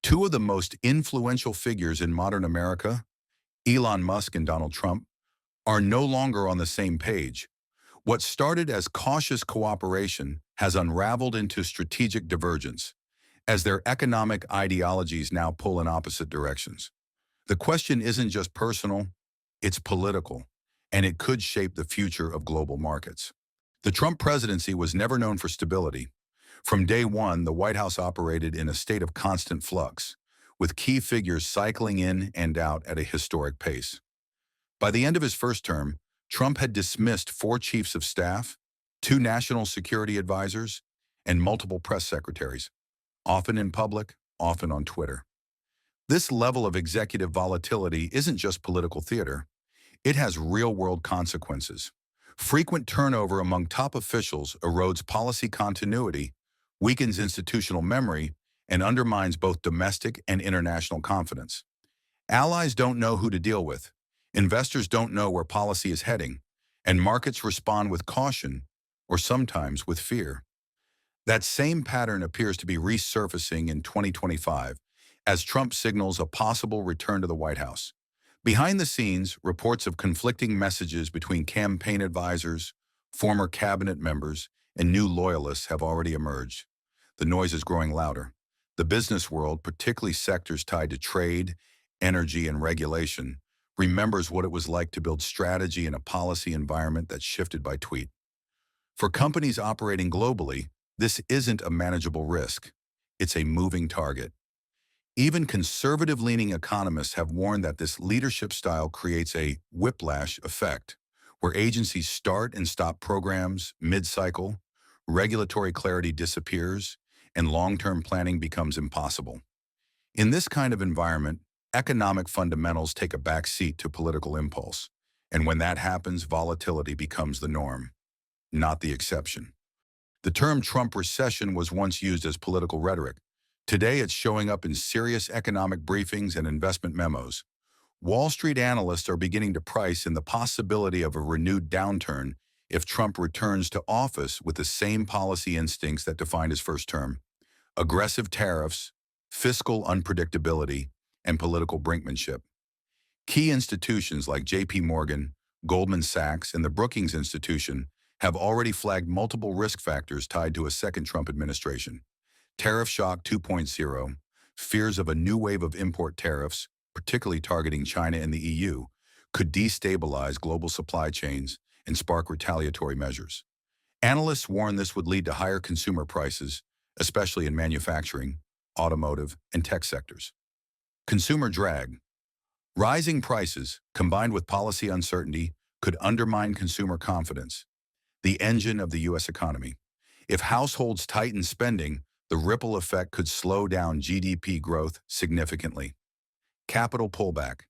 Two of the most influential figures in modern America, Elon Musk and Donald Trump, are no longer on the same page. What started as cautious cooperation has unraveled into strategic divergence, as their economic ideologies now pull in opposite directions. The question isn't just personal, it's political, and it could shape the future of global markets. The Trump presidency was never known for stability. From day one, the White House operated in a state of constant flux, with key figures cycling in and out at a historic pace. By the end of his first term, Trump had dismissed four chiefs of staff, two national security advisors, and multiple press secretaries, often in public, often on Twitter. This level of executive volatility isn't just political theater. It has real-world consequences. Frequent turnover among top officials erodes policy continuity, weakens institutional memory, and undermines both domestic and international confidence. Allies don't know who to deal with. Investors don't know where policy is heading, and markets respond with caution, or sometimes with fear. That same pattern appears to be resurfacing in 2025 as Trump signals a possible return to the White House. Behind the scenes, reports of conflicting messages between campaign advisors, former cabinet members, and new loyalists have already emerged. The noise is growing louder. The business world, particularly sectors tied to trade, energy, and regulation, remembers what it was like to build strategy in a policy environment that shifted by tweet. For companies operating globally, this isn't a manageable risk. It's a moving target. Even conservative-leaning economists have warned that this leadership style creates a whiplash effect, where agencies start and stop programs mid-cycle, regulatory clarity disappears, and long-term planning becomes impossible. In this kind of environment, economic fundamentals take a back seat to political impulse, and when that happens, volatility becomes the norm, not the exception. The term Trump recession was once used as political rhetoric. Today, it's showing up in serious economic briefings and investment memos. Wall Street analysts are beginning to price in the possibility of a renewed downturn if Trump returns to office with the same policy instincts that defined his first term: aggressive tariffs, fiscal unpredictability, and political brinkmanship. Key institutions like J.P. Morgan, Goldman Sachs, and the Brookings Institution have already flagged multiple risk factors tied to a second Trump administration. Tariff shock 2.0, fears of a new wave of import tariffs, particularly targeting China and the EU, could destabilize global supply chains and spark retaliatory measures. Analysts warn this would lead to higher consumer prices, especially in manufacturing, automotive, and tech sectors. Consumer drag. Rising prices, combined with policy uncertainty, could undermine consumer confidence, the engine of the U.S. economy. If households tighten spending, the ripple effect could slow down GDP growth significantly. Capital pullback.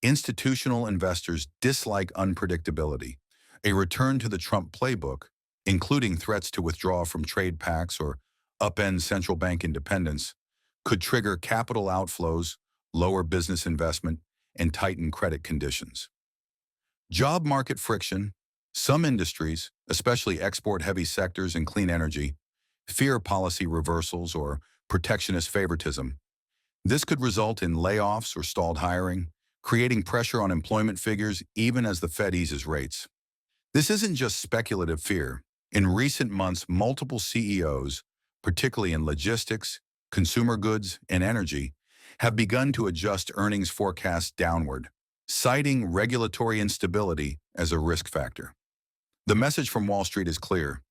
Institutional investors dislike unpredictability. A return to the Trump playbook, including threats to withdraw from trade pacts or upend central bank independence, could trigger capital outflows, lower business investment, and tighten credit conditions. Job market friction. Some industries, especially export-heavy sectors and clean energy, fear policy reversals or protectionist favoritism. This could result in layoffs or stalled hiring, creating pressure on employment figures even as the Fed eases rates. This isn't just speculative fear. In recent months, multiple CEOs, particularly in logistics, consumer goods, and energy, have begun to adjust earnings forecasts downward, citing regulatory instability as a risk factor. The message from Wall Street is clear.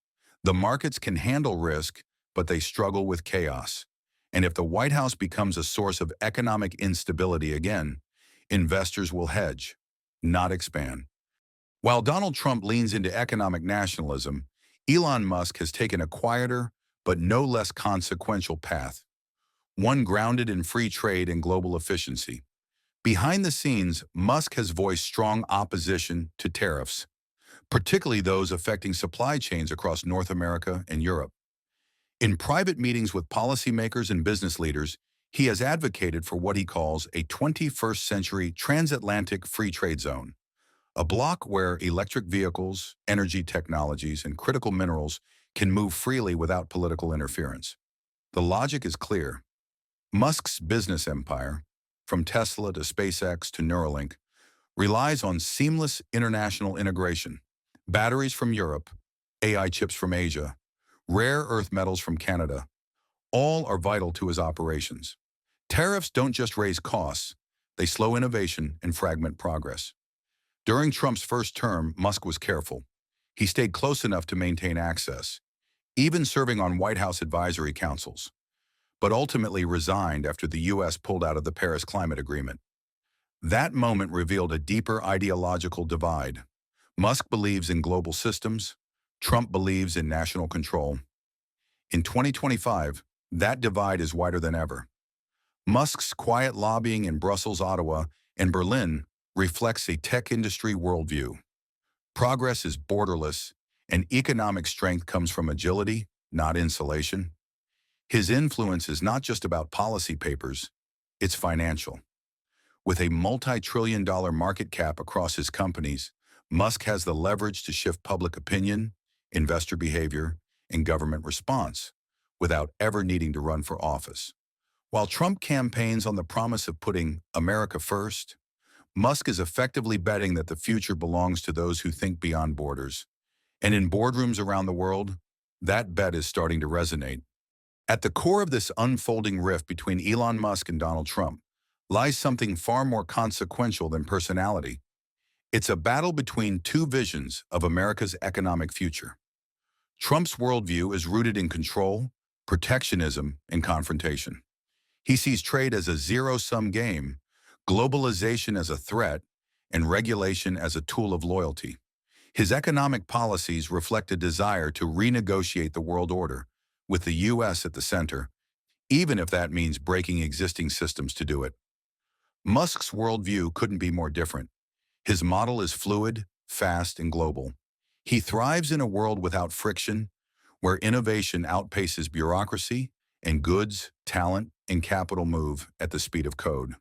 The markets can handle risk, but they struggle with chaos. And if the White House becomes a source of economic instability again, investors will hedge, not expand. While Donald Trump leans into economic nationalism, Elon Musk has taken a quieter but no less consequential path, one grounded in free trade and global efficiency. Behind the scenes, Musk has voiced strong opposition to tariffs, particularly those affecting supply chains across North America and Europe. In private meetings with policymakers and business leaders, he has advocated for what he calls a 21st century transatlantic free trade zone, a bloc where electric vehicles, energy technologies, and critical minerals can move freely without political interference. The logic is clear. Musk's business empire, from Tesla to SpaceX to Neuralink, relies on seamless international integration. Batteries from Europe, AI chips from Asia, rare earth metals from Canada, all are vital to his operations. Tariffs don't just raise costs, they slow innovation and fragment progress. During Trump's first term, Musk was careful. He stayed close enough to maintain access, even serving on White House advisory councils, but ultimately resigned after the U.S. pulled out of the Paris Climate Agreement. That moment revealed a deeper ideological divide. Musk believes in global systems, Trump believes in national control. In 2025, that divide is wider than ever. Musk's quiet lobbying in Brussels, Ottawa, and Berlin reflects a tech industry worldview. Progress is borderless, and economic strength comes from agility, not insulation. His influence is not just about policy papers, it's financial. With a multi-trillion-dollar market cap across his companies, Musk has the leverage to shift public opinion, investor behavior, and government response without ever needing to run for office. While Trump campaigns on the promise of putting America first, Musk is effectively betting that the future belongs to those who think beyond borders. And in boardrooms around the world, that bet is starting to resonate. At the core of this unfolding rift between Elon Musk and Donald Trump lies something far more consequential than personality. It's a battle between two visions of America's economic future. Trump's worldview is rooted in control, protectionism, and confrontation. He sees trade as a zero-sum game, globalization as a threat, and regulation as a tool of loyalty. His economic policies reflect a desire to renegotiate the world order, with the U.S. at the center, even if that means breaking existing systems to do it. Musk's worldview couldn't be more different. His model is fluid, fast, and global. He thrives in a world without friction, where innovation outpaces bureaucracy, and goods, talent, and capital move at the speed of code.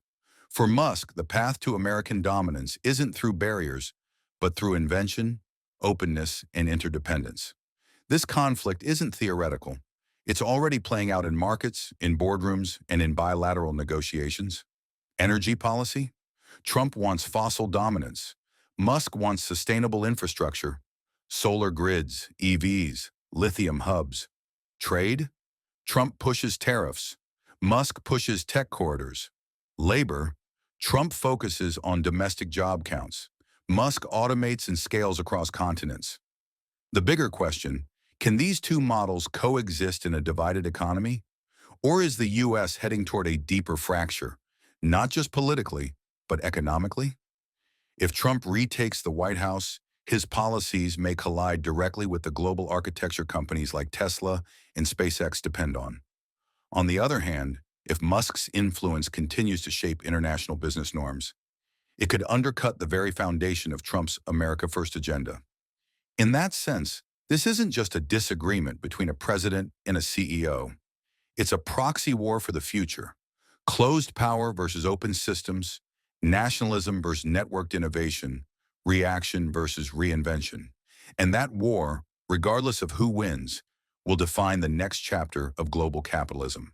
For Musk, the path to American dominance isn't through barriers, but through invention, openness, and interdependence. This conflict isn't theoretical. It's already playing out in markets, in boardrooms, and in bilateral negotiations. Energy policy? Trump wants fossil dominance. Musk wants sustainable infrastructure, solar grids, EVs, lithium hubs. Trade? Trump pushes tariffs. Musk pushes tech corridors. Labor? Trump focuses on domestic job counts. Musk automates and scales across continents. The bigger question, can these two models coexist in a divided economy? Or is the U.S. heading toward a deeper fracture, not just politically, but economically? If Trump retakes the White House, his policies may collide directly with the global architecture companies like Tesla and SpaceX depend on. On the other hand, if Musk's influence continues to shape international business norms, it could undercut the very foundation of Trump's America First agenda. In that sense, this isn't just a disagreement between a president and a CEO. It's a proxy war for the future. Closed power versus open systems, nationalism versus networked innovation, reaction versus reinvention. And that war, regardless of who wins, will define the next chapter of global capitalism.